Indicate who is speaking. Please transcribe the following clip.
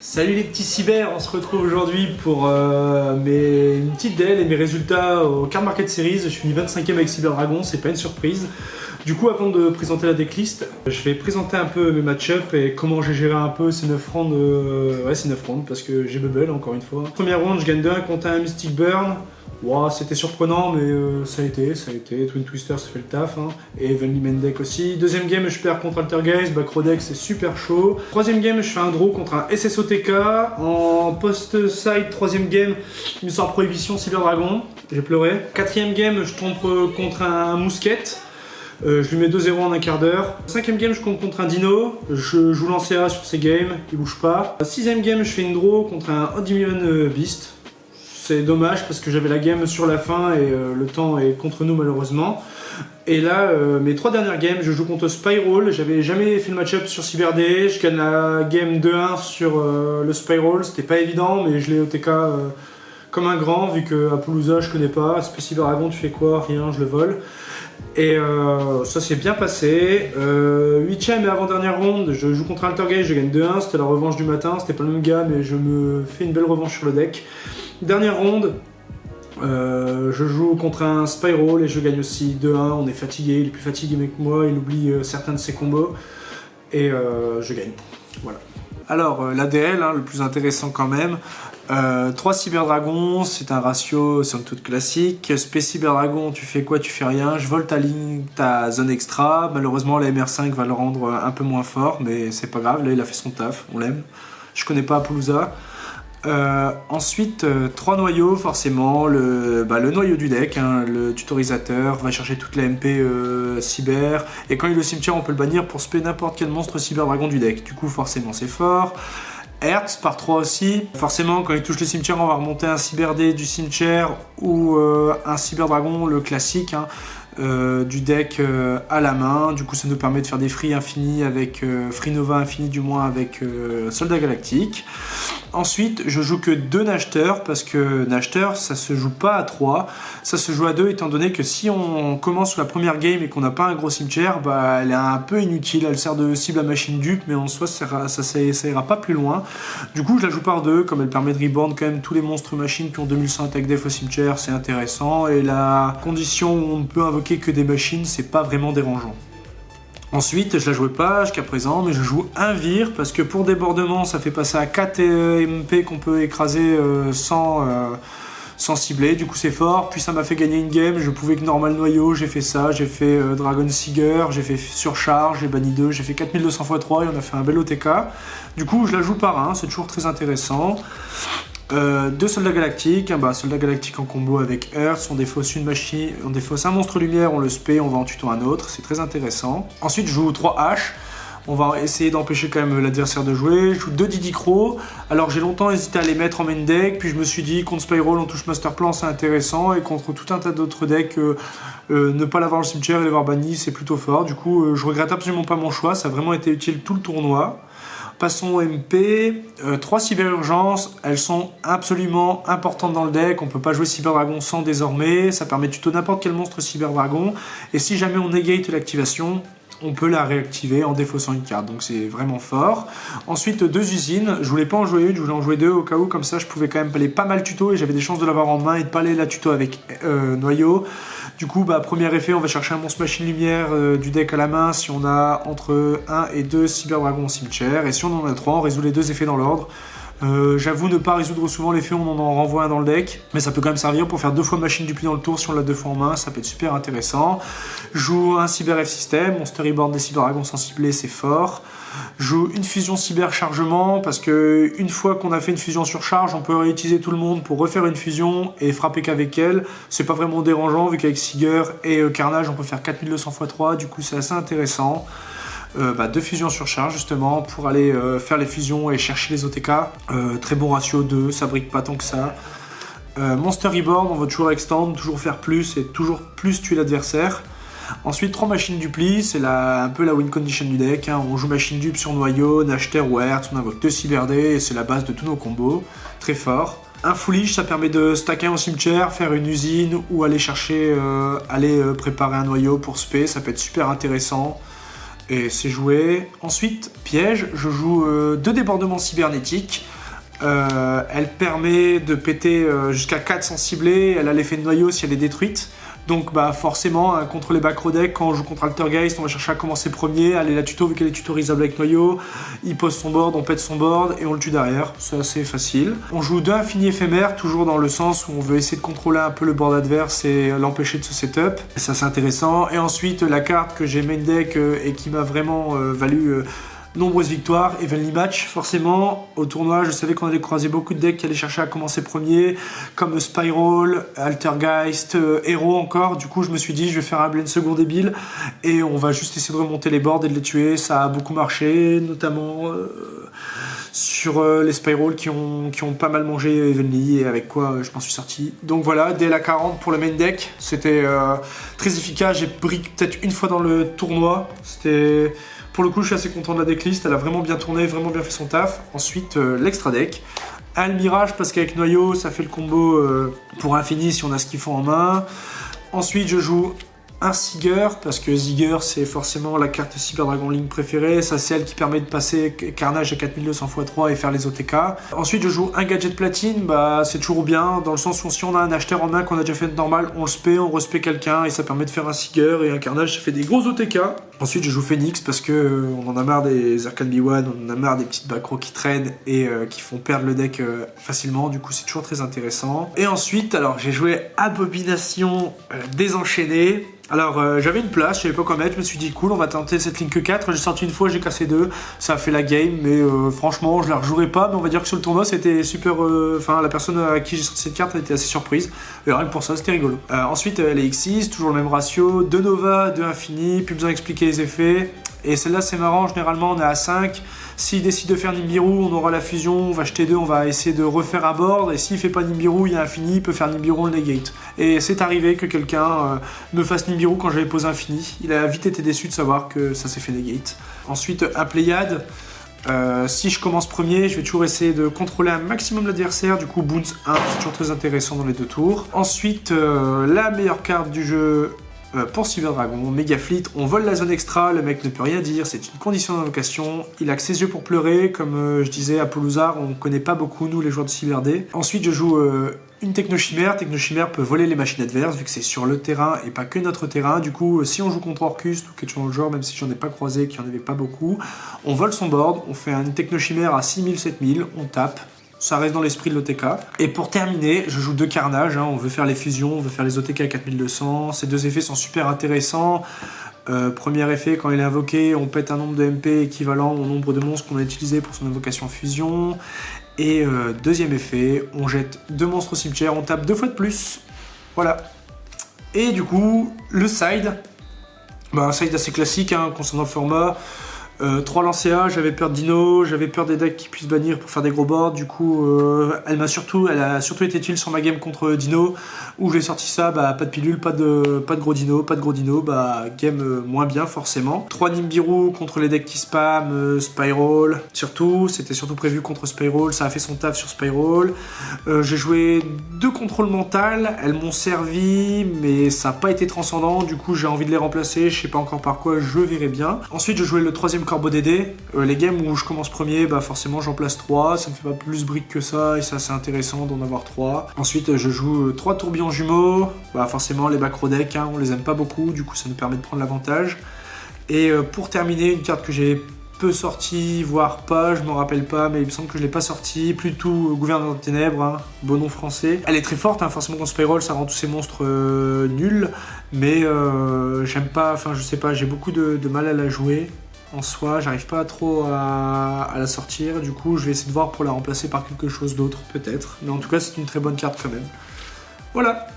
Speaker 1: Salut les petits cyber, on se retrouve aujourd'hui pour une petite DL et mes résultats au Card Market Series. Je finis 25ème avec Cyber Dragon, c'est pas une surprise. Du coup, avant de présenter la decklist, je vais présenter un peu mes match-up et comment j'ai géré un peu ces 9 rounds. Ces 9 rounds parce que j'ai bubble encore une fois. Première round, je gagne 2-1 contre un Mystic Burn. Wow, c'était surprenant, mais ça a été. Twin Twister, ça fait le taf. Hein. Et Evenly Mendek aussi. Deuxième game, je perds contre Altergeist. Backrodeck, c'est super chaud. Troisième game, je fais un draw contre un SSOTK. En post-side, troisième game, il me sort Prohibition Cyber Dragon. J'ai pleuré. Quatrième game, je tombe contre un Mousquet. Je lui mets 2-0 en un quart d'heure. Cinquième game, je compte contre un Dino. Je joue lancé sur ses games, il bouge pas. Sixième game, je fais une draw contre un Odd Beast. C'est dommage parce que j'avais la game sur la fin et le temps est contre nous malheureusement. Et là, mes 3 dernières games, je joue contre Spiral. J'avais jamais fait le match-up sur CyberD. Je gagne la game 2-1 sur le Spiral. C'était pas évident, mais je l'ai OTK comme un grand, vu que Appaloosa je connais pas. Cyber Dragon, tu fais quoi? Rien, je le vole. Et ça s'est bien passé. 8ème et avant-dernière ronde, je joue contre Altergeist, je gagne 2-1. C'était la revanche du matin, c'était pas le même gars, mais je me fais une belle revanche sur le deck. Dernière ronde, je joue contre un Spiral et je gagne aussi 2-1. On est fatigué, il est plus fatigué que moi, il oublie certains de ses combos et je gagne. Voilà. Alors l'ADL, le plus intéressant quand même. 3 Cyber Dragons, c'est un ratio somme toute classique. Spé Cyber Dragon, tu fais quoi? Tu fais rien. Je vole ta ligne, ta zone extra. Malheureusement, la MR5 va le rendre un peu moins fort, mais c'est pas grave. Là, il a fait son taf, on l'aime. Je connais pas Appaloosa. Ensuite, 3 noyaux, forcément. Le noyau du deck, le tutorisateur va chercher toute la MP cyber. Et quand il est au cimetière, on peut le bannir pour spé n'importe quel monstre Cyber Dragon du deck. Du coup, forcément, c'est fort. Hertz par 3 aussi. Forcément, quand il touche le cimetière, on va remonter un Cyber D du cimetière ou un Cyber Dragon, le classique, du deck à la main. Du coup, ça nous permet de faire des free infinis avec free nova infini du moins avec Soldat Galactique. Ensuite, je joue que 2 Nashters parce que Nashter, ça se joue pas à 3, ça se joue à 2 étant donné que si on commence sur la première game et qu'on n'a pas un gros cimetière, elle est un peu inutile, elle sert de cible à machine dupe, mais en soi ça ira pas plus loin. Du coup, je la joue par 2, comme elle permet de reborn quand même tous les monstres machines qui ont 2100 attaque def au cimetière, c'est intéressant, et la condition où on ne peut invoquer que des machines, c'est pas vraiment dérangeant. Ensuite, je la jouais pas jusqu'à présent, mais je joue un Vir parce que pour débordement, ça fait passer à 4 MP qu'on peut écraser sans cibler. Du coup, c'est fort. Puis ça m'a fait gagner une game. Je pouvais que normal noyau, j'ai fait ça. J'ai fait Dragon Seeger, j'ai fait surcharge, j'ai banni 2, j'ai fait 4200 x 3 et on a fait un bel OTK. Du coup, je la joue par 1, c'est toujours très intéressant. 2 soldats galactiques, soldat galactique en combo avec Earth, on défausse une machine, on défausse un monstre lumière, on le spé, on va en tuto un autre, c'est très intéressant. Ensuite je joue 3 H, on va essayer d'empêcher quand même l'adversaire de jouer. Je joue 2 Didicro, alors j'ai longtemps hésité à les mettre en main deck, puis je me suis dit contre Spiral on touche Master Plan, c'est intéressant, et contre tout un tas d'autres decks, ne pas l'avoir dans le cimetière et l'avoir banni c'est plutôt fort. Du coup je regrette absolument pas mon choix, ça a vraiment été utile tout le tournoi. Passons au MP, 3 Cyber Urgences, elles sont absolument importantes dans le deck, on peut pas jouer Cyber Dragon sans désormais, ça permet de tuto n'importe quel monstre Cyber Dragon, et si jamais on negate l'activation, on peut la réactiver en défaussant une carte, donc c'est vraiment fort. Ensuite 2 usines, je voulais pas en jouer une, je voulais en jouer 2 au cas où, comme ça je pouvais quand même aller pas mal tuto et j'avais des chances de l'avoir en main et de pas aller la tuto avec noyau. Du coup, premier effet, on va chercher un monstre machine lumière du deck à la main si on a entre 1 et 2 Cyber Dragon au cimetière, et si on en a 3, on résout les 2 effets dans l'ordre. J'avoue ne pas résoudre souvent l'effet, on en renvoie un dans le deck, mais ça peut quand même servir pour faire 2 fois machine du pli dans le tour si on l'a 2 fois en main, ça peut être super intéressant. Je joue un Cyber F System, mon storyboard des Cyber Dragons sans cibler, c'est fort. Je joue une fusion cyber chargement parce que une fois qu'on a fait une fusion sur charge, on peut réutiliser tout le monde pour refaire une fusion et frapper qu'avec elle. C'est pas vraiment dérangeant vu qu'avec Seeger et Carnage on peut faire 4200 x 3, du coup c'est assez intéressant. 2 fusions sur charge justement pour aller faire les fusions et chercher les OTK. Très bon ratio 2, ça brique pas tant que ça. Monster Reborn, on va toujours extend, toujours faire plus et toujours plus tuer l'adversaire. Ensuite 3 machines dupli, c'est un peu la win condition du deck, on joue machine dupe sur noyau, Nashter ou Hertz, on invoque 2 Cyber D et c'est la base de tous nos combos, très fort. Un foolish, ça permet de stacker en cimetière, faire une usine ou aller chercher, préparer un noyau pour spé, ça peut être super intéressant. et c'est joué. Ensuite, piège, je joue 2 débordements cybernétiques. Elle permet de péter jusqu'à 4 sans cibler, elle a l'effet de noyau si elle est détruite. Donc bah forcément, contre les backrow decks, quand on joue contre Altergeist, on va chercher à commencer premier, aller la tuto vu qu'elle est tutorisable avec noyau, il pose son board, on pète son board et on le tue derrière, c'est assez facile. On joue 2 infinis éphémères, toujours dans le sens où on veut essayer de contrôler un peu le board adverse et l'empêcher de se setup, et ça c'est intéressant. Et ensuite la carte que j'ai main deck et qui m'a vraiment valu nombreuses victoires, Evenly Match, forcément. Au tournoi, je savais qu'on allait croiser beaucoup de decks qui allaient chercher à commencer premier, comme Spiral, Altergeist, Hero encore. Du coup, je me suis dit, je vais faire un blend second débile et on va juste essayer de remonter les boards et de les tuer. Ça a beaucoup marché, notamment sur les Spiral qui ont pas mal mangé Evenly et avec quoi je m'en suis sorti. Donc voilà, DLA 40 pour le main deck. C'était très efficace. J'ai brick peut-être une fois dans le tournoi. C'était... Pour le coup, je suis assez content de la decklist, elle a vraiment bien tourné, vraiment bien fait son taf. Ensuite, l'extra deck. Un Mirage, parce qu'avec Noyau, ça fait le combo pour infini si on a ce qu'il faut en main. Ensuite, je joue un Seeger, parce que Seeger, c'est forcément la carte Cyber Dragon Link préférée. Ça, c'est elle qui permet de passer Carnage à 4200 x 3 et faire les OTK. Ensuite, je joue un Gadget Platine, bah, c'est toujours bien, dans le sens où si on a un acheteur en main qu'on a déjà fait de normal, on le spé, on respect quelqu'un, et ça permet de faire un Seeger et un Carnage, ça fait des gros OTK. Ensuite, je joue Phoenix parce que on en a marre des Arcane B1, on en a marre des petites backrows qui traînent et qui font perdre le deck facilement. Du coup, c'est toujours très intéressant. Et ensuite, alors j'ai joué Abomination désenchaînée. Alors j'avais une place, je savais pas quoi mettre, je me suis dit cool, on va tenter cette Link 4, j'ai sorti une fois, j'ai cassé 2, ça a fait la game, mais franchement je la rejouerai pas, mais on va dire que sur le tournoi c'était super, enfin la personne à qui j'ai sorti cette carte elle était assez surprise, et rien que pour ça c'était rigolo. Ensuite elle est X6, toujours le même ratio, 2 Nova, 2 Infini, plus besoin d'expliquer les effets, et celle-là c'est marrant, généralement on est à 5, s'il décide de faire Nibiru, on aura la fusion, on va jeter 2, on va essayer de refaire un board, et s'il fait pas Nibiru, il y a Infini, il peut faire Nibiru, on le negate. Et c'est arrivé que quelqu'un me fasse Nibiru quand j'avais posé Infini, il a vite été déçu de savoir que ça s'est fait negate. Ensuite, un Pléiade, si je commence premier, je vais toujours essayer de contrôler un maximum l'adversaire, du coup Bounce 1, c'est toujours très intéressant dans les 2 tours. Ensuite, la meilleure carte du jeu, pour Cyber Dragon, Mega Fleet, on vole la zone extra, le mec ne peut rien dire, c'est une condition d'invocation, il a que ses yeux pour pleurer, comme je disais à Poulouzard, on connaît pas beaucoup nous les joueurs de Cyber D. Ensuite je joue une Technochimère peut voler les machines adverses vu que c'est sur le terrain et pas que notre terrain, du coup si on joue contre Orcus ou quelque chose dans le genre, même si j'en ai pas croisé, qu'il n'y en avait pas beaucoup, on vole son board, on fait une Technochimère à 6000-7000, on tape, ça reste dans l'esprit de l'OTK. Et pour terminer, je joue 2 Carnage, on veut faire les fusions, on veut faire les OTK à 4200, ces 2 effets sont super intéressants. Premier effet, quand il est invoqué, on pète un nombre de MP équivalent au nombre de monstres qu'on a utilisé pour son invocation fusion. Et deuxième effet, on jette 2 monstres au cimetière, on tape 2 fois de plus. Voilà. Et du coup, le side, un side assez classique concernant le format. 3 lancers, j'avais peur de Dino, j'avais peur des decks qui puissent bannir pour faire des gros boards, du coup elle a surtout été utile sur ma game contre Dino, où j'ai sorti ça, pas de pilule, pas de gros Dino, game moins bien forcément. 3 Nibiru contre les decks qui spam, Spiral, c'était surtout prévu contre Spiral, ça a fait son taf sur Spiral. J'ai joué 2 contrôles mental, elles m'ont servi, mais ça n'a pas été transcendant, du coup j'ai envie de les remplacer, je sais pas encore par quoi, je verrai bien. Ensuite je jouais le 3ème Corbeau DD, les games où je commence premier, forcément j'en place 3, ça me fait pas plus briques que ça et c'est assez intéressant d'en avoir 3. Ensuite je joue 3 tourbillons jumeaux, forcément les backrow decks, on les aime pas beaucoup, du coup ça nous permet de prendre l'avantage. Et pour terminer, une carte que j'ai peu sortie, voire pas, je m'en rappelle pas, mais il me semble que je l'ai pas sortie, plutôt Gouverneur des Ténèbres, beau nom français. Elle est très forte, forcément contre Spiral ça rend tous ces monstres nuls, mais j'aime pas, je sais pas, j'ai beaucoup de mal à la jouer. En soi, j'arrive pas trop à la sortir, du coup je vais essayer de voir pour la remplacer par quelque chose d'autre peut-être, mais en tout cas c'est une très bonne carte quand même. Voilà.